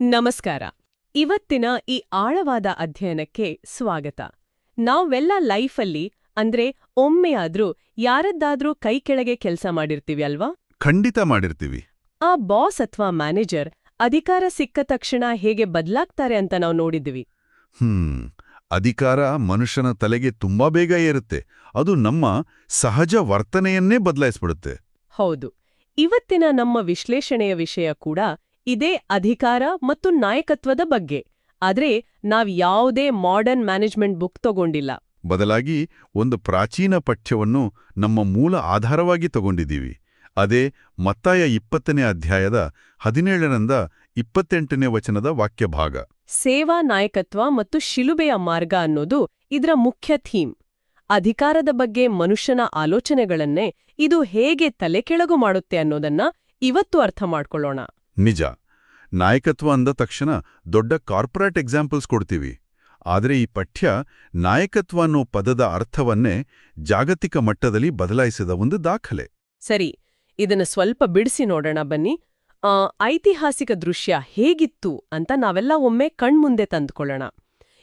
ನಮಸ್ಕಾರ. ಇವತ್ತಿನ ಈ ಆಳವಾದ ಅಧ್ಯಯನಕ್ಕೆ ಸ್ವಾಗತ. ನಾವೆಲ್ಲ ಲೈಫಲ್ಲಿ ಅಂದ್ರೆ ಒಮ್ಮೆಯಾದ್ರೂ ಯಾರದ್ದಾದ್ರೂ ಕೈ ಕೆಳಗೆ ಕೆಲಸ ಮಾಡಿರ್ತೀವಿ ಅಲ್ವಾ? ಖಂಡಿತ ಮಾಡಿರ್ತೀವಿ. ಆ ಬಾಸ್ ಅಥವಾ ಮ್ಯಾನೇಜರ್ ಅಧಿಕಾರ ಸಿಕ್ಕ ತಕ್ಷಣ ಹೇಗೆ ಬದಲಾಗ್ತಾರೆ ಅಂತ ನಾವು ನೋಡಿದ್ವಿ. ಅಧಿಕಾರ ಮನುಷ್ಯನ ತಲೆಗೆ ತುಂಬಾ ಬೇಗ ಏರುತ್ತೆ. ಅದು ನಮ್ಮ ಸಹಜ ವರ್ತನೆಯನ್ನೇ ಬದಲಾಯಿಸ್ಬಿಡುತ್ತೆ. ಹೌದು. ಇವತ್ತಿನ ನಮ್ಮ ವಿಶ್ಲೇಷಣೆಯ ವಿಷಯ ಕೂಡ ಇದೇ ಅಧಿಕಾರ ಮತ್ತು ನಾಯಕತ್ವದ ಬಗ್ಗೆ. ಆದ್ರೆ ನಾವ್ ಯಾವುದೇ ಮಾಡರ್ನ್ ಮ್ಯಾನೇಜ್ಮೆಂಟ್ ಬುಕ್ ತಗೊಂಡಿಲ್ಲ. ಬದಲಾಗಿ ಒಂದು ಪ್ರಾಚೀನ ಪಠ್ಯವನ್ನು ನಮ್ಮ ಮೂಲ ಆಧಾರವಾಗಿ ತಗೊಂಡಿದ್ದೀವಿ. ಅದೇ ಮತ್ತಾಯ 20ನೇ ಅಧ್ಯಾಯದ 17ರಿಂದ 28ನೇ ವಚನದ ವಾಕ್ಯಭಾಗ. ಸೇವಾ ನಾಯಕತ್ವ ಮತ್ತು ಶಿಲುಬೆಯ ಮಾರ್ಗ ಅನ್ನೋದು ಇದರ ಮುಖ್ಯ ಥೀಮ್. ಅಧಿಕಾರದ ಬಗ್ಗೆ ಮನುಷ್ಯನ ಆಲೋಚನೆಗಳನ್ನೇ ಇದು ಹೇಗೆ ತಲೆಕೆಳಗು ಮಾಡುತ್ತೆ ಅನ್ನೋದನ್ನ ಇವತ್ತು ಅರ್ಥ ಮಾಡ್ಕೊಳ್ಳೋಣ. ನಿಜ. ನಾಯಕತ್ವ ಅಂದ ತಕ್ಷಣ ದೊಡ್ಡ ಕಾರ್ಪೊರೇಟ್ ಎಕ್ಸಾಂಪಲ್ಸ್ ಕೊಡ್ತೀವಿ. ಆದರೆ ಈ ಪಠ್ಯ ನಾಯಕತ್ವ ಅನ್ನೋ ಪದದ ಅರ್ಥವನ್ನೇ ಜಾಗತಿಕ ಮಟ್ಟದಲ್ಲಿ ಬದಲಾಯಿಸಿದ ಒಂದು ದಾಖಲೆ. ಸರಿ, ಇದನ್ನ ಸ್ವಲ್ಪ ಬಿಡಿಸಿ ನೋಡೋಣ ಬನ್ನಿ. ಐತಿಹಾಸಿಕ ದೃಶ್ಯ ಹೇಗಿತ್ತು ಅಂತ ನಾವೆಲ್ಲ ಒಮ್ಮೆ ಕಣ್ಮುಂದೆ ತಂದುಕೊಳ್ಳೋಣ.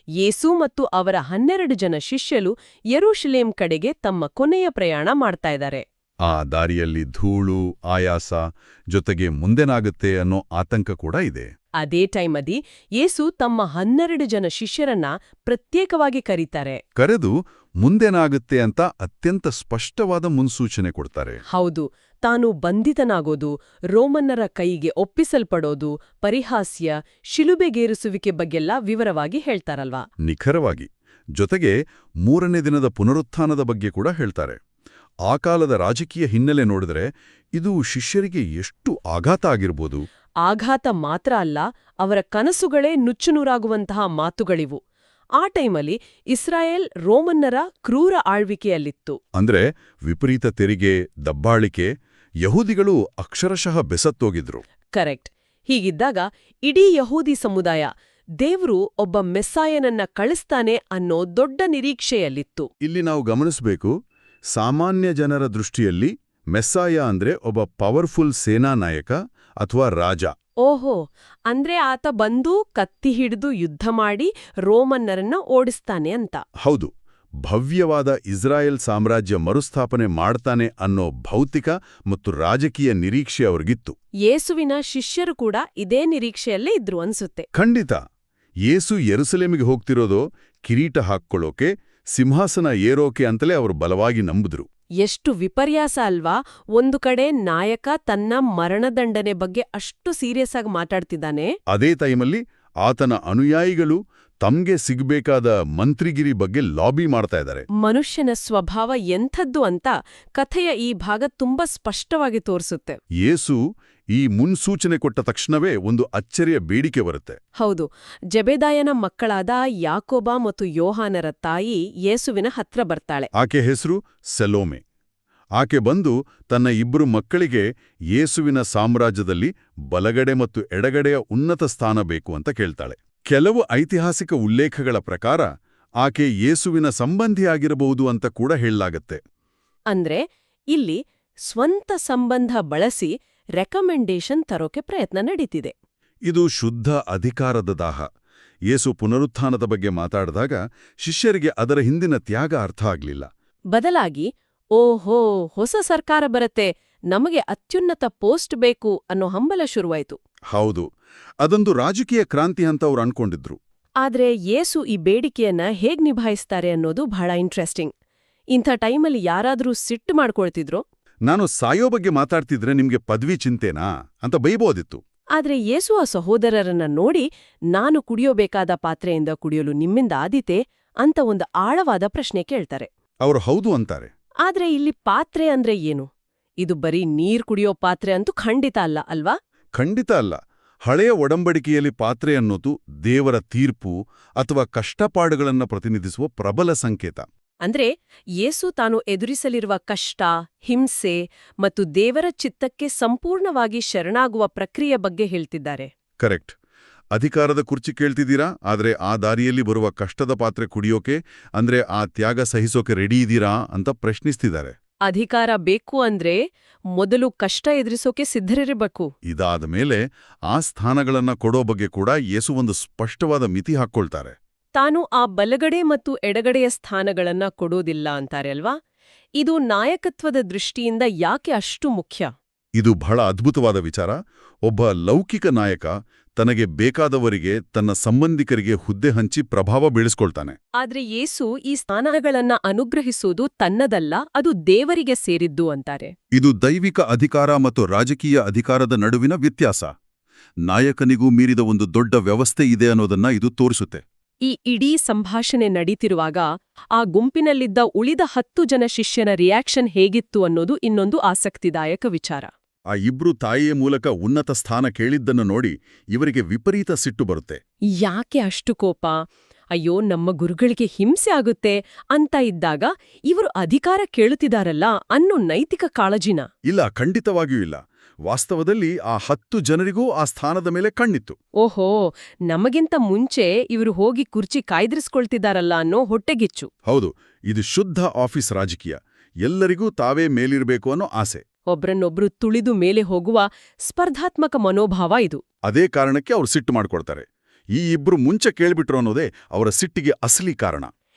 ಯೇಸು ಮತ್ತು ಅವರ 12 ಜನ ಶಿಷ್ಯರು ಯೆರೂಶಲೇಮ್ ಕಡೆಗೆ ತಮ್ಮ ಕೊನೆಯ ಪ್ರಯಾಣ ಮಾಡ್ತಾ ಇದ್ದಾರೆ. ಆ ದಾರಿಯಲ್ಲಿ ಧೂಳು, ಆಯಾಸ, ಜೊತೆಗೆ ಮುಂದೇನಾಗುತ್ತೆ ಅನ್ನೋ ಆತಂಕ ಕೂಡ ಇದೆ. ಅದೇ ಟೈಮಲ್ಲಿ ಯೇಸು ತಮ್ಮ 12 ಜನ ಶಿಷ್ಯರನ್ನ ಪ್ರತ್ಯೇಕವಾಗಿ ಕರೀತಾರೆ. ಕರೆದು ಮುಂದೇನಾಗುತ್ತೆ ಅಂತ ಅತ್ಯಂತ ಸ್ಪಷ್ಟವಾದ ಮುನ್ಸೂಚನೆ ಕೊಡ್ತಾರೆ. ಹೌದು. ತಾನು ಬಂಧಿತನಾಗೋದು, ರೋಮನ್ನರ ಕೈಗೆ ಒಪ್ಪಿಸಲ್ಪಡೋದು, ಪರಿಹಾಸ್ಯ, ಶಿಲುಬೆಗೇರಿಸುವಿಕೆ ಬಗ್ಗೆಲ್ಲ ವಿವರವಾಗಿ ಹೇಳ್ತಾರಲ್ವಾ? ನಿಖರವಾಗಿ. ಜೊತೆಗೆ 3ನೇ ದಿನದ ಪುನರುತ್ಥಾನದ ಬಗ್ಗೆ ಕೂಡ ಹೇಳ್ತಾರೆ. ಆ ಕಾಲದ ರಾಜಕೀಯ ಹಿನ್ನೆಲೆ ನೋಡಿದ್ರೆ ಇದು ಶಿಷ್ಯರಿಗೆ ಎಷ್ಟು ಆಘಾತ ಆಗಿರ್ಬೋದು. ಆಘಾತ ಮಾತ್ರ ಅಲ್ಲ, ಅವರ ಕನಸುಗಳೇ ನುಚ್ಚುನೂರಾಗುವಂತಹ ಮಾತುಗಳಿವು. ಆ ಟೈಮಲ್ಲಿ ಇಸ್ರಾಯೇಲ್ ರೋಮನ್ನರ ಕ್ರೂರ ಆಳ್ವಿಕೆಯಲ್ಲಿತ್ತು. ಅಂದ್ರೆ ವಿಪರೀತ ತೆರಿಗೆ, ದಬ್ಬಾಳಿಕೆ, ಯಹೂದಿಗಳು ಅಕ್ಷರಶಃ ಬೆಸತ್ತೋಗಿದ್ರು. ಕರೆಕ್ಟ್. ಹೀಗಿದ್ದಾಗ ಇಡೀ ಯಹೂದಿ ಸಮುದಾಯ ದೇವ್ರು ಒಬ್ಬ ಮೆಸ್ಸಾಯನನ್ನ ಕಳಿಸ್ತಾನೆ ಅನ್ನೋ ದೊಡ್ಡ ನಿರೀಕ್ಷೆಯಲ್ಲಿತ್ತು. ಇಲ್ಲಿ ನಾವು ಗಮನಿಸಬೇಕು, ಸಾಮಾನ್ಯ ಜನರ ದೃಷ್ಟಿಯಲ್ಲಿ ಮೆಸ್ಸಾಯ ಅಂದ್ರೆ ಒಬ್ಬ ಪವರ್ಫುಲ್ ಸೇನಾ ನಾಯಕ ಅಥವಾ ರಾಜ. ಓಹೋ, ಅಂದ್ರೆ ಆತ ಬಂದು ಕತ್ತಿ ಹಿಡಿದು ಯುದ್ಧ ಮಾಡಿ ರೋಮನ್ನರನ್ನ ಓಡಿಸ್ತಾನೆ ಅಂತ. ಹೌದು. ಭವ್ಯವಾದ ಇಸ್ರಾಯೇಲ್ ಸಾಮ್ರಾಜ್ಯ ಮರುಸ್ಥಾಪನೆ ಮಾಡ್ತಾನೆ ಅನ್ನೋ ಭೌತಿಕ ಮತ್ತು ರಾಜಕೀಯ ನಿರೀಕ್ಷೆ ಅವ್ರಿಗಿತ್ತು. ಯೇಸುವಿನ ಶಿಷ್ಯರು ಕೂಡ ಇದೇ ನಿರೀಕ್ಷೆಯಲ್ಲೇ ಇದ್ರು ಅನ್ಸುತ್ತೆ. ಖಂಡಿತ. ಯೇಸು ಯೆರೂಸಲೇಮಿಗೆ ಹೋಗ್ತಿರೋದು ಕಿರೀಟ ಹಾಕ್ಕೊಳ್ಳೋಕೆ, ಸಿಂಹಾಸನ ಏರೋಕೆ ಅಂತಲೇ ಅವರು ಬಲವಾಗಿ ನಂಬಿದ್ರು. ಎಷ್ಟು ವಿಪರ್ಯಾಸ ಅಲ್ವಾ? ಒಂದು ಕಡೆ ನಾಯಕ ತನ್ನ ಮರಣದಂಡನೆ ಬಗ್ಗೆ ಅಷ್ಟು ಸೀರಿಯಸ್ ಆಗಿ ಮಾತಾಡ್ತಿದ್ದಾನೆ. ಅದೇ ಟೈಮಲ್ಲಿ ಆತನ ಅನುಯಾಯಿಗಳು ತಮ್ಗೆ ಸಿಗ್ಬೇಕಾದ ಮಂತ್ರಿಗಿರಿ ಬಗ್ಗೆ ಲಾಬಿ ಮಾಡ್ತಾ ಇದ್ದಾರೆ. ಮನುಷ್ಯನ ಸ್ವಭಾವ ಎಂಥದ್ದು ಅಂತ ಕಥೆಯ ಈ ಭಾಗ ತುಂಬಾ ಸ್ಪಷ್ಟವಾಗಿ ತೋರಿಸುತ್ತೆ. ಯೇಸು ಈ ಮುನ್ಸೂಚನೆ ಕೊಟ್ಟ ತಕ್ಷಣವೇ ಒಂದು ಅಚ್ಚರಿಯ ಬೇಡಿಕೆ ಬರುತ್ತೆ. ಹೌದು. ಜೆಬೆದಾಯನ ಮಕ್ಕಳಾದ ಯಾಕೋಬ ಮತ್ತು ಯೋಹಾನರ ತಾಯಿ ಯೇಸುವಿನ ಹತ್ರ ಬರ್ತಾಳೆ. ಆಕೆ ಹೆಸರು ಸೆಲೋಮೆ. ಆಕೆ ಬಂದು ತನ್ನ 2 ಮಕ್ಕಳಿಗೆ ಯೇಸುವಿನ ಸಾಮ್ರಾಜ್ಯದಲ್ಲಿ ಬಲಗಡೆ ಮತ್ತು ಎಡಗಡೆಯ ಉನ್ನತ ಸ್ಥಾನ ಬೇಕು ಅಂತ ಕೇಳ್ತಾಳೆ. ಕೆಲವು ಐತಿಹಾಸಿಕ ಉಲ್ಲೇಖಗಳ ಪ್ರಕಾರ ಆಕೆ ಯೇಸುವಿನ ಸಂಬಂಧಿಯಾಗಿರಬಹುದು ಅಂತ ಕೂಡ ಹೇಳಲಾಗತ್ತೆ. ಅಂದ್ರೆ ಇಲ್ಲಿ ಸ್ವಂತ ಸಂಬಂಧ ಬಳಸಿ ರೆಕಮೆಂಡೇಶನ್ ತರೋಕೆ ಪ್ರಯತ್ನ ನಡೀತಿದೆ. ಇದು ಶುದ್ಧ ಅಧಿಕಾರದ ದಾಹ. ಯೇಸು ಪುನರುತ್ಥಾನದ ಬಗ್ಗೆ ಮಾತಾಡಿದಾಗ ಶಿಷ್ಯರಿಗೆ ಅದರ ಹಿಂದಿನ ತ್ಯಾಗ ಅರ್ಥ ಆಗ್ಲಿಲ್ಲ. ಬದಲಾಗಿ, ಓಹೋ, ಹೊಸ ಸರ್ಕಾರ ಬರತ್ತೆ, ನಮಗೆ ಅತ್ಯುನ್ನತ ಪೋಸ್ಟ್ ಬೇಕು ಅನ್ನೋ ಹಂಬಲ ಶುರುವಾಯಿತು. ಹೌದು. ಅದೊಂದು ರಾಜಕೀಯ ಕ್ರಾಂತಿ ಅಂತ ಅವ್ರು ಅನ್ಕೊಂಡಿದ್ರು. ಆದ್ರೆ ಯೇಸು ಈ ಬೇಡಿಕೆಯನ್ನ ಹೇಗ್ ನಿಭಾಯಿಸ್ತಾರೆ ಅನ್ನೋದು ಬಹಳ ಇಂಟ್ರೆಸ್ಟಿಂಗ್. ಇಂಥ ಟೈಮಲ್ಲಿ ಯಾರಾದ್ರೂ ಸಿಟ್ಟು ಮಾಡ್ಕೊಳ್ತಿದ್ರು. ನಾನು ಸಾಯೋ ಬಗ್ಗೆ ಮಾತಾಡ್ತಿದ್ರೆ ನಿಮ್ಗೆ ಪದವಿ ಚಿಂತೆನಾ ಅಂತ ಬೈಬೋದಿತ್ತು. ಆದ್ರೆ ಯೇಸು ಆ ಸಹೋದರರನ್ನ ನೋಡಿ, ನಾನು ಕುಡಿಯೋಬೇಕಾದ ಪಾತ್ರೆಯಿಂದ ಕುಡಿಯಲು ನಿಮ್ಮಿಂದ ಆದೀತೆ ಅಂತ ಒಂದು ಆಳವಾದ ಪ್ರಶ್ನೆ ಕೇಳ್ತಾರೆ. ಅವರು ಹೌದು ಅಂತಾರೆ. ಆದ್ರೆ ಇಲ್ಲಿ ಪಾತ್ರೆ ಅಂದ್ರೆ ಏನು? ಇದು ಬರೀ ನೀರ್ ಕುಡಿಯೋ ಪಾತ್ರೆ ಅಂತೂ ಖಂಡಿತ ಅಲ್ಲ ಅಲ್ವಾ? ಖಂಡಿತ ಅಲ್ಲ. ಹಳೆಯ ಒಡಂಬಡಿಕೆಯಲ್ಲಿ ಪಾತ್ರೆ ಅನ್ನೋದು ದೇವರ ತೀರ್ಪು ಅಥವಾ ಕಷ್ಟಪಾಡುಗಳನ್ನ ಪ್ರತಿನಿಧಿಸುವ ಪ್ರಬಲ ಸಂಕೇತ. ಅಂದ್ರೆ ಯೇಸು ತಾನು ಎದುರಿಸಲಿರುವ ಕಷ್ಟ, ಹಿಂಸೆ ಮತ್ತು ದೇವರ ಚಿತ್ತಕ್ಕೆ ಸಂಪೂರ್ಣವಾಗಿ ಶರಣಾಗುವ ಪ್ರಕ್ರಿಯೆ ಬಗ್ಗೆ ಹೇಳ್ತಿದ್ದಾರೆ. ಕರೆಕ್ಟ್. ಅಧಿಕಾರದ ಕುರ್ಚಿ ಕೇಳ್ತಿದ್ದೀರಾ, ಆದ್ರೆ ಆ ದಾರಿಯಲ್ಲಿ ಬರುವ ಕಷ್ಟದ ಪಾತ್ರೆ ಕುಡಿಯೋಕೆ ಅಂದ್ರೆ ಆ ತ್ಯಾಗ ಸಹಿಸೋಕೆ ರೆಡಿ ಇದ್ದೀರಾ ಅಂತ ಪ್ರಶ್ನಿಸ್ತಿದ್ದಾರೆ. ಅಧಿಕಾರ ಬೇಕು ಅಂದ್ರೆ ಮೊದಲು ಕಷ್ಟ ಎದುರಿಸೋಕೆ ಸಿದ್ಧರಿರಬೇಕು. ಇದಾದ ಮೇಲೆ ಆ ಸ್ಥಾನಗಳನ್ನ ಕೊಡೋ ಬಗ್ಗೆ ಕೂಡ ಯೇಸು ಒಂದು ಸ್ಪಷ್ಟವಾದ ಮಿತಿ ಹಾಕ್ಕೊಳ್ತಾರೆ. ತಾನು ಆ ಬಲಗಡೆ ಮತ್ತು ಎಡಗಡೆಯ ಸ್ಥಾನಗಳನ್ನ ಕೊಡೋದಿಲ್ಲ ಅಂತಾರೆ ಅಲ್ವಾ? ಇದು ನಾಯಕತ್ವದ ದೃಷ್ಟಿಯಿಂದ ಯಾಕೆ ಅಷ್ಟು ಮುಖ್ಯ? ಇದು ಬಹಳ ಅದ್ಭುತವಾದ ವಿಚಾರ. ಒಬ್ಬ ಲೌಕಿಕ ನಾಯಕ ತನಗೆ ಬೇಕಾದವರಿಗೆ, ತನ್ನ ಸಂಬಂಧಿಕರಿಗೆ ಹುದ್ದೆ ಹಂಚಿ ಪ್ರಭಾವ ಬೀಳಿಸ್ಕೊಳ್ತಾನೆ. ಆದ್ರೆ ಯೇಸು ಈ ಸ್ಥಾನಗಳನ್ನ ಅನುಗ್ರಹಿಸೋದು ತನ್ನದಲ್ಲ, ಅದು ದೇವರಿಗೆ ಸೇರಿದ್ದು ಅಂತಾರೆ. ಇದು ದೈವಿಕ ಅಧಿಕಾರ ಮತ್ತು ರಾಜಕೀಯ ಅಧಿಕಾರದ ನಡುವಿನ ವ್ಯತ್ಯಾಸ. ನಾಯಕನಿಗೂ ಮೀರಿದ ಒಂದು ದೊಡ್ಡ ವ್ಯವಸ್ಥೆ ಇದೆ ಅನ್ನೋದನ್ನ ಇದು ತೋರಿಸುತ್ತೆ. ಈ ಇಡೀ ಸಂಭಾಷಣೆ ನಡೀತಿರುವಾಗ ಆ ಗುಂಪಿನಲ್ಲಿದ್ದ ಉಳಿದ 10 ಜನ ಶಿಷ್ಯನ ರಿಯಾಕ್ಷನ್ ಹೇಗಿತ್ತು ಅನ್ನೋದು ಇನ್ನೊಂದು ಆಸಕ್ತಿದಾಯಕ ವಿಚಾರ. ಆ ಇಬ್ರು ತಾಯಿಯ ಮೂಲಕ ಉನ್ನತ ಸ್ಥಾನ ಕೇಳಿದ್ದನ್ನು ನೋಡಿ ಇವರಿಗೆ ವಿಪರೀತ ಸಿಟ್ಟು ಬರುತ್ತೆ. ಯಾಕೆ ಅಷ್ಟು ಕೋಪ? ಅಯ್ಯೋ, ನಮ್ಮ ಗುರುಗಳಿಗೆ ಹಿಂಸೆ ಆಗುತ್ತೆ ಅಂತ ಇದ್ದಾಗ ಇವರು ಅಧಿಕಾರ ಕೇಳುತ್ತಿದಾರಲ್ಲ ಅನ್ನೋ ನೈತಿಕ ಕಾಳಜಿನ? ಇಲ್ಲ, ಖಂಡಿತವಾಗಿಯೂ ಇಲ್ಲ. ವಾಸ್ತವದಲ್ಲಿ ಆ 10 ಜನರಿಗೂ ಆ ಸ್ಥಾನದ ಮೇಲೆ ಕಣ್ಣಿತ್ತು. ಓಹೋ, ನಮಗಿಂತ ಮುಂಚೆ ಇವರು ಹೋಗಿ ಕುರ್ಚಿ ಕಾಯ್ದಿರಿಸ್ಕೊಳ್ತಿದಾರಲ್ಲ ಅನ್ನೋ ಹೊಟ್ಟೆಗಿಚ್ಚು. ಹೌದು, ಇದು ಶುದ್ಧ ಆಫೀಸ್ ರಾಜಕೀಯ. ಎಲ್ಲರಿಗೂ ತಾವೇ ಮೇಲಿರಬೇಕು ಅನ್ನೋ ಆಸೆ. ಒಬ್ರನ್ನೊಬ್ರು ತುಳಿದು ಮೇಲೆ ಹೋಗುವ ಸ್ಪರ್ಧಾತ್ಮಕ ಮನೋಭಾವ ಇದು. ಅದೇ ಕಾರಣಕ್ಕೆ ಅವ್ರು ಸಿಟ್ಟು ಮಾಡ್ಕೊಳ್ತಾರೆ. ಈ ಇಬ್ರು ಮುಂಚೆ ಕೇಳ್ಬಿಟ್ರು ಅನ್ನೋದೇ ಅವರ ಸಿಟ್ಟಿಗೆ ಅಸಲಿ ಕಾರಣ.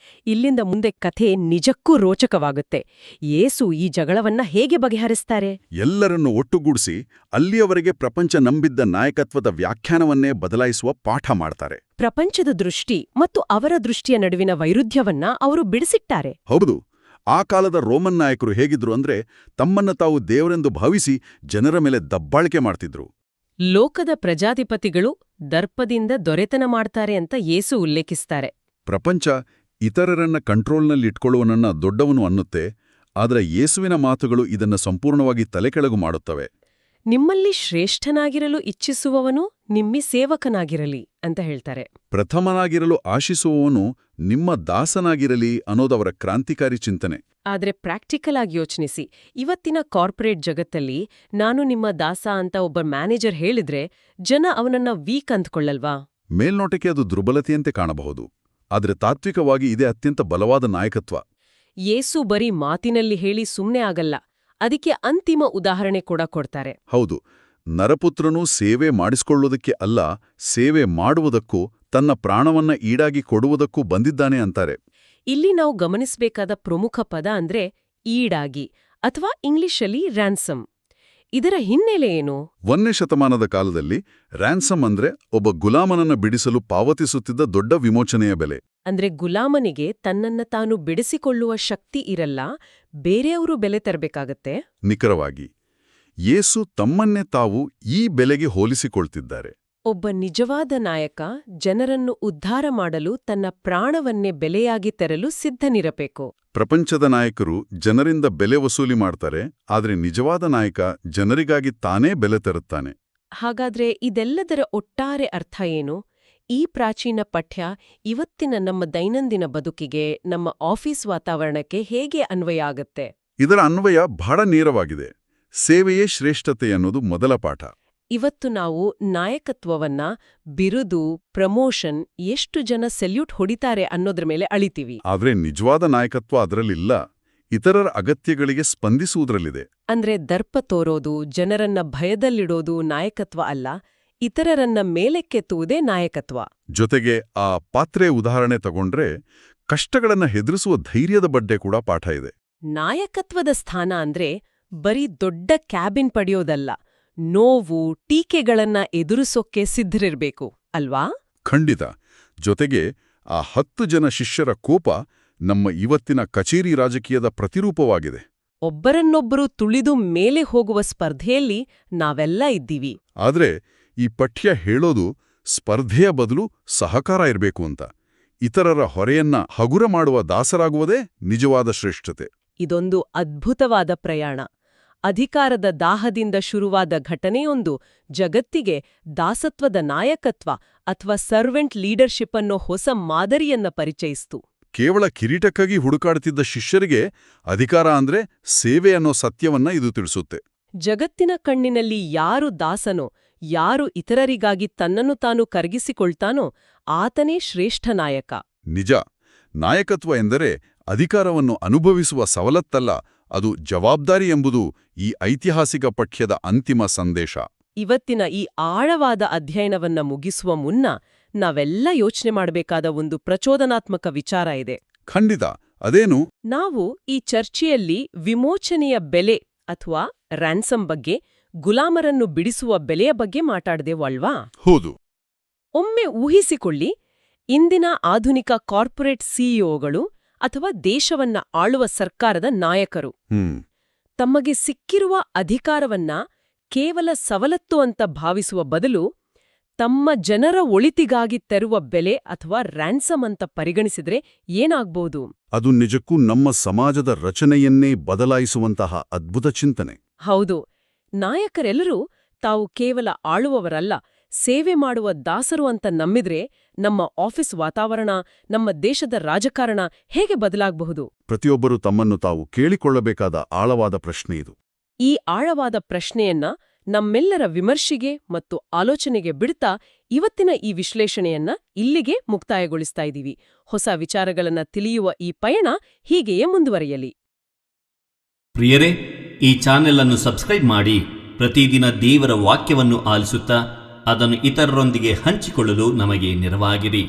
ಇಲ್ಲಿಂದ ಮುಂದೆ ಕಥೆ ನಿಜಕ್ಕೂ ರೋಚಕವಾಗುತ್ತೆ. ಯೇಸು ಈ ಜಗಳವನ್ನ ಹೇಗೆ ಬಗೆಹರಿಸ್ತಾರೆ? ಎಲ್ಲರನ್ನು ಒಟ್ಟುಗೂಡಿಸಿ ಅಲ್ಲಿಯವರೆಗೆ ಪ್ರಪಂಚ ನಂಬಿದ್ದ ನಾಯಕತ್ವದ ವ್ಯಾಖ್ಯಾನವನ್ನೇ ಬದಲಾಯಿಸುವ ಪಾಠ ಮಾಡ್ತಾರೆ. ಪ್ರಪಂಚದ ದೃಷ್ಟಿ ಮತ್ತು ಅವರ ದೃಷ್ಟಿಯ ನಡುವಿನ ವೈರುಧ್ಯವನ್ನ ಅವರು ಬಿಡಿಸಿಟ್ಟಾರೆ. ಹೌದು, ಆ ಕಾಲದ ರೋಮನ್ ನಾಯಕರು ಹೇಗಿದ್ರು ಅಂದ್ರೆ ತಮ್ಮನ್ನ ತಾವು ದೇವರೆಂದು ಭಾವಿಸಿ ಜನರ ಮೇಲೆ ದಬ್ಬಾಳಿಕೆ ಮಾಡ್ತಿದ್ರು. ಲೋಕದ ಪ್ರಜಾಧಿಪತಿಗಳು ದರ್ಪದಿಂದ ದೊರೆತನ ಮಾಡ್ತಾರೆ ಅಂತ ಯೇಸು ಉಲ್ಲೇಖಿಸ್ತಾರೆ. ಪ್ರಪಂಚ ಇತರರನ್ನ ಕಂಟ್ರೋಲ್ನಲ್ಲಿಟ್ಕೊಳ್ಳುವನನ್ನ ದೊಡ್ಡವನು ಅನ್ನುತ್ತೆ. ಆದರೆ ಯೇಸುವಿನ ಮಾತುಗಳು ಇದನ್ನ ಸಂಪೂರ್ಣವಾಗಿ ತಲೆಕೆಳಗು ಮಾಡುತ್ತವೆ. ನಿಮ್ಮಲ್ಲಿ ಶ್ರೇಷ್ಠನಾಗಿರಲು ಇಚ್ಛಿಸುವವನು ನಿಮ್ಮಿ ಸೇವಕನಾಗಿರಲಿ ಅಂತ ಹೇಳ್ತಾರೆ. ಪ್ರಥಮನಾಗಿರಲು ಆಶಿಸುವವನು ನಿಮ್ಮ ದಾಸನಾಗಿರಲಿ ಅನ್ನೋದವರ ಕ್ರಾಂತಿಕಾರಿ ಚಿಂತನೆ. ಆದ್ರೆ ಪ್ರಾಕ್ಟಿಕಲ್ ಆಗಿ ಯೋಚಿಸಿ, ಇವತ್ತಿನ ಕಾರ್ಪೊರೇಟ್ ಜಗತ್ತಲ್ಲಿ ನಾನು ನಿಮ್ಮ ದಾಸ ಅಂತ ಒಬ್ಬ ಮ್ಯಾನೇಜರ್ ಹೇಳಿದ್ರೆ ಜನ ಅವನನ್ನ ವೀಕ್ ಅಂದ್ಕೊಳ್ಳಲ್ವಾ? ಮೇಲ್ನೋಟಕ್ಕೆ ಅದು ದುರ್ಬಲತೆಯಂತೆ ಕಾಣಬಹುದು. ಆದರೆ ತಾತ್ವಿಕವಾಗಿ ಇದೇ ಅತ್ಯಂತ ಬಲವಾದ ನಾಯಕತ್ವ. ಯೇಸು ಬರೀ ಮಾತಿನಲ್ಲಿ ಹೇಳಿ ಸುಮ್ನೆ ಆಗಲ್ಲ, ಅದಕ್ಕೆ ಅಂತಿಮ ಉದಾಹರಣೆ ಕೂಡ ಕೊಡ್ತಾರೆ. ಹೌದು, ನರಪುತ್ರನು ಸೇವೆ ಮಾಡಿಸಿಕೊಳ್ಳುವುದಕ್ಕೆ ಅಲ್ಲ, ಸೇವೆ ಮಾಡುವುದಕ್ಕೂ ತನ್ನ ಪ್ರಾಣವನ್ನ ಈಡಾಗಿ ಕೊಡುವುದಕ್ಕೂ ಬಂದಿದ್ದಾನೆ ಅಂತಾರೆ. ಇಲ್ಲಿ ನಾವು ಗಮನಿಸಬೇಕಾದ ಪ್ರಮುಖ ಪದ ಅಂದ್ರೆ ಈಡಾಗಿ, ಅಥವಾ ಇಂಗ್ಲಿಷಲ್ಲಿ ರ್ಯಾನ್ಸಮ್. ಇದರ ಹಿನ್ನೆಲೆ ಏನು? 1ನೇ ಶತಮಾನದ ಕಾಲದಲ್ಲಿ ರ್ಯಾನ್ಸಮ್ ಅಂದ್ರೆ ಒಬ್ಬ ಗುಲಾಮನನ್ನ ಬಿಡಿಸಲು ಪಾವತಿಸುತ್ತಿದ್ದ ದೊಡ್ಡ ವಿಮೋಚನೆಯ ಬೆಲೆ. ಅಂದ್ರೆ ಗುಲಾಮನಿಗೆ ತನ್ನನ್ನ ತಾನು ಬಿಡಿಸಿಕೊಳ್ಳುವ ಶಕ್ತಿ ಇರಲ್ಲ, ಬೇರೆಯವರು ಬೆಲೆ ತರಬೇಕಾಗತ್ತೆ. ನಿಖರವಾಗಿ ಯೇಸು ತಮ್ಮನ್ನೇ ತಾವು ಈ ಬೆಲೆಗೆ ಹೋಲಿಸಿಕೊಳ್ತಿದ್ದಾರೆ. ಒಬ್ಬ ನಿಜವಾದ ನಾಯಕ ಜನರನ್ನು ಉದ್ಧಾರ ಮಾಡಲು ತನ್ನ ಪ್ರಾಣವನ್ನೇ ಬೆಲೆಯಾಗಿ ತೆರಲು ಸಿದ್ಧನಿರಬೇಕು. ಪ್ರಪಂಚದ ನಾಯಕರು ಜನರಿಂದ ಬೆಲೆ ವಸೂಲಿ ಮಾಡ್ತಾರೆ, ಆದರೆ ನಿಜವಾದ ನಾಯಕ ಜನರಿಗಾಗಿ ತಾನೇ ಬೆಲೆ ತರುತ್ತಾನೆ. ಹಾಗಾದ್ರೆ ಇದೆಲ್ಲದರ ಒಟ್ಟಾರೆ ಅರ್ಥ ಏನು? ಈ ಪ್ರಾಚೀನ ಪಠ್ಯ ಇವತ್ತಿನ ನಮ್ಮ ದೈನಂದಿನ ಬದುಕಿಗೆ, ನಮ್ಮ ಆಫೀಸ್ ವಾತಾವರಣಕ್ಕೆ ಹೇಗೆ ಅನ್ವಯ ಆಗತ್ತೆ? ಇದರ ಅನ್ವಯ ಬಹಳ ನೇರವಾಗಿದೆ. ಸೇವೆಯೇ ಶ್ರೇಷ್ಠತೆ ಅನ್ನೋದು ಮೊದಲ ಪಾಠ. ಇವತ್ತು ನಾವು ನಾಯಕತ್ವವನ್ನ ಬಿರುದು, ಪ್ರಮೋಷನ್, ಎಷ್ಟು ಜನ ಸೆಲ್ಯೂಟ್ ಹೊಡಿತಾರೆ ಅನ್ನೋದ್ರ ಮೇಲೆ ಅಳಿತೀವಿ. ಆದ್ರೆ ನಿಜವಾದ ನಾಯಕತ್ವ ಅದರಲ್ಲಿಲ್ಲ, ಇತರರ ಅಗತ್ಯಗಳಿಗೆ ಸ್ಪಂದಿಸುವುದರಲ್ಲಿದೆ. ಅಂದ್ರೆ ದರ್ಪ ತೋರೋದು, ಜನರನ್ನ ಭಯದಲ್ಲಿಡೋದು ನಾಯಕತ್ವ ಅಲ್ಲ, ಇತರರನ್ನ ಮೇಲೆಕ್ಕೆತ್ತುವುದೇ ನಾಯಕತ್ವ. ಜೊತೆಗೆ ಆ ಪಾತ್ರೆ ಉದಾಹರಣೆ ತಗೊಂಡ್ರೆ ಕಷ್ಟಗಳನ್ನ ಹೆದರಿಸುವ ಧೈರ್ಯದ ಬಗ್ಗೆ ಕೂಡ ಪಾಠ ಇದೆ. ನಾಯಕತ್ವದ ಸ್ಥಾನ ಅಂದ್ರೆ ಬರೀ ದೊಡ್ಡ ಕ್ಯಾಬಿನ್ ಪಡೆಯೋದಲ್ಲ, ನೋವು, ಟೀಕೆಗಳನ್ನ ಎದುರಿಸೋಕ್ಕೆ ಸಿದ್ಧರಿರ್ಬೇಕು ಅಲ್ವಾ? ಖಂಡಿತ. ಜೊತೆಗೆ ಆ 10 ಜನ ಶಿಷ್ಯರ ಕೋಪ ನಮ್ಮ ಇವತ್ತಿನ ಕಚೇರಿ ರಾಜಕೀಯದ ಪ್ರತಿರೂಪವಾಗಿದೆ. ಒಬ್ಬರನ್ನೊಬ್ಬರು ತುಳಿದು ಮೇಲೆ ಹೋಗುವ ಸ್ಪರ್ಧೆಯಲ್ಲಿ ನಾವೆಲ್ಲ ಇದ್ದೀವಿ. ಆದ್ರೆ ಈ ಪಠ್ಯ ಹೇಳೋದು ಸ್ಪರ್ಧೆಯ ಬದಲು ಸಹಕಾರ ಇರಬೇಕು ಅಂತ. ಇತರರ ಹೊರೆಯನ್ನ ಹಗುರ ಮಾಡುವ ದಾಸರಾಗುವುದೇ ನಿಜವಾದ ಶ್ರೇಷ್ಠತೆ. ಇದೊಂದು ಅದ್ಭುತವಾದ ಪ್ರಯಾಣ. ಅಧಿಕಾರದ ದಾಹದಿಂದ ಶುರುವಾದ ಘಟನೆಯೊಂದು ಜಗತ್ತಿಗೆ ದಾಸತ್ವದ ನಾಯಕತ್ವ ಅಥವಾ ಸರ್ವೆಂಟ್ ಲೀಡರ್ಶಿಪ್ ಅನ್ನೋ ಹೊಸ ಮಾದರಿಯನ್ನ ಪರಿಚಯಿಸ್ತು. ಕೇವಲ ಕಿರೀಟಕ್ಕಾಗಿ ಹುಡುಕಾಡುತ್ತಿದ್ದ ಶಿಷ್ಯರಿಗೆ ಅಧಿಕಾರ ಅಂದ್ರೆ ಸೇವೆ ಅನ್ನೋ ಸತ್ಯವನ್ನ ಇದು ತಿಳಿಸುತ್ತೆ. ಜಗತ್ತಿನ ಕಣ್ಣಿನಲ್ಲಿ ಯಾರು ದಾಸನೋ, ಯಾರು ಇತರರಿಗಾಗಿ ತನ್ನನ್ನು ತಾನು ಕರಗಿಸಿಕೊಳ್ತಾನೋ ಆತನೇ ಶ್ರೇಷ್ಠ ನಾಯಕ. ನಿಜ, ನಾಯಕತ್ವ ಎಂದರೆ ಅಧಿಕಾರವನ್ನು ಅನುಭವಿಸುವ ಸವಲತ್ತಲ್ಲ, ಅದು ಜವಾಬ್ದಾರಿ ಎಂಬುದು ಈ ಐತಿಹಾಸಿಕ ಪಠ್ಯದ ಅಂತಿಮ ಸಂದೇಶ. ಇವತ್ತಿನ ಈ ಆಳವಾದ ಅಧ್ಯಯನವನ್ನ ಮುಗಿಸುವ ಮುನ್ನ ನಾವೆಲ್ಲ ಯೋಚನೆ ಮಾಡಬೇಕಾದ ಒಂದು ಪ್ರಚೋದನಾತ್ಮಕ ವಿಚಾರ ಇದೆ. ಖಂಡಿತ. ಅದೇನು? ನಾವು ಈ ಚರ್ಚೆಯಲ್ಲಿ ವಿಮೋಚನೆಯ ಬೆಲೆ ಅಥವಾ ರ್ಯಾನ್ಸಮ್ ಬಗ್ಗೆ, ಗುಲಾಮರನ್ನು ಬಿಡಿಸುವ ಬೆಲೆಯ ಬಗ್ಗೆ ಮಾತಾಡ್ದೇವಲ್ವಾ? ಹೌದು. ಒಮ್ಮೆ ಊಹಿಸಿಕೊಳ್ಳಿ, ಇಂದಿನ ಆಧುನಿಕ ಕಾರ್ಪೊರೇಟ್ ಸಿಇಒಗಳು ಅಥವಾ ದೇಶವನ್ನ ಆಳುವ ಸರ್ಕಾರದ ನಾಯಕರು ತಮಗೆ ಸಿಕ್ಕಿರುವ ಅಧಿಕಾರವನ್ನ ಕೇವಲ ಸವಲತ್ತು ಅಂತ ಭಾವಿಸುವ ಬದಲು ತಮ್ಮ ಜನರ ಒಳಿತಿಗಾಗಿ ತೆರುವ ಬೆಲೆ ಅಥವಾ ರ್ಯಾನ್ಸಮ್ ಅಂತ ಪರಿಗಣಿಸಿದ್ರೆ ಏನಾಗ್ಬೋದು? ಅದು ನಿಜಕ್ಕೂ ನಮ್ಮ ಸಮಾಜದ ರಚನೆಯನ್ನೇ ಬದಲಾಯಿಸುವಂತಹ ಅದ್ಭುತ ಚಿಂತನೆ. ಹೌದು. ನಾಯಕರೆಲ್ಲರೂ ತಾವು ಕೇವಲ ಆಳುವವರಲ್ಲ, ಸೇವೆ ಮಾಡುವ ದಾಸರು ಅಂತ ನಂಬಿದ್ರೆ ನಮ್ಮ ಆಫೀಸ್ ವಾತಾವರಣ, ನಮ್ಮ ದೇಶದ ರಾಜಕಾರಣ ಹೇಗೆ ಬದಲಾಗಬಹುದು? ಪ್ರತಿಯೊಬ್ಬರು ತಮ್ಮನ್ನು ತಾವು ಕೇಳಿಕೊಳ್ಳಬೇಕಾದ ಆಳವಾದ ಪ್ರಶ್ನೆ ಇದು. ಈ ಆಳವಾದ ಪ್ರಶ್ನೆಯನ್ನ ನಮ್ಮೆಲ್ಲರ ವಿಮರ್ಶೆಗೆ ಮತ್ತು ಆಲೋಚನೆಗೆ ಬಿಡ್ತಾ ಇವತ್ತಿನ ಈ ವಿಶ್ಲೇಷಣೆಯನ್ನ ಇಲ್ಲಿಗೆ ಮುಕ್ತಾಯಗೊಳಿಸ್ತಾ ಇದ್ದೀವಿ. ಹೊಸ ವಿಚಾರಗಳನ್ನ ತಿಳಿಯುವ ಈ ಪಯಣ ಹೀಗೆಯೇ ಮುಂದುವರಿಯಲಿ. ಪ್ರಿಯರೇ, ಈ ಚಾನೆಲ್ ಅನ್ನು ಸಬ್ಸ್ಕ್ರೈಬ್ ಮಾಡಿ ಪ್ರತಿದಿನ ದೇವರ ವಾಕ್ಯವನ್ನು ಆಲಿಸುತ್ತಾ ಅದನ್ನು ಇತರರೊಂದಿಗೆ ಹಂಚಿಕೊಳ್ಳಲು ನಮಗೆ ನೆರವಾಗಿರಿ.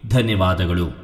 ಧನ್ಯವಾದಗಳು.